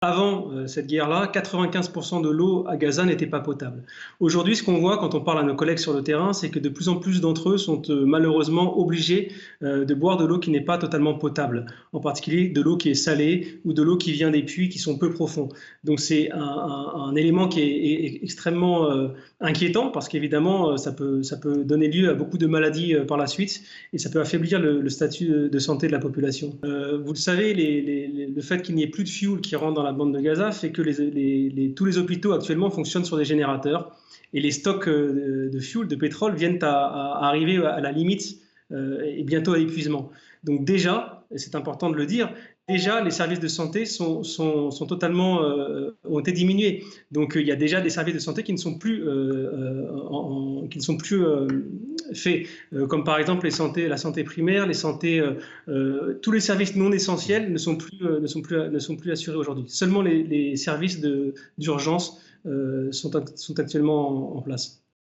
Avant cette guerre-là, 95% de l'eau à Gaza n'était pas potable. Aujourd'hui, ce qu'on voit quand on parle à nos collègues sur le terrain, c'est que de plus en plus d'entre eux sont malheureusement obligés de boire de l'eau qui n'est pas totalement potable, en particulier de l'eau qui est salée ou de l'eau qui vient des puits qui sont peu profonds. Donc c'est un élément qui est extrêmement inquiétant parce qu'évidemment, ça peut donner lieu à beaucoup de maladies par la suite et ça peut affaiblir le statut de santé de la population. Vous le savez, le fait qu'il n'y ait plus de fuel qui rentre dans la bande de Gaza fait que tous les hôpitaux actuellement fonctionnent sur des générateurs et les stocks de fuel, de pétrole, viennent à arriver à la limite et bientôt à l'épuisement. Donc déjà, et c'est important de le dire, déjà les services de santé sont totalement ont été diminués. Donc il y a déjà des services de santé qui ne sont plus faits, comme par exemple la santé primaire, tous les services non essentiels ne sont plus assurés aujourd'hui. Seulement les services d'urgence sont actuellement en place.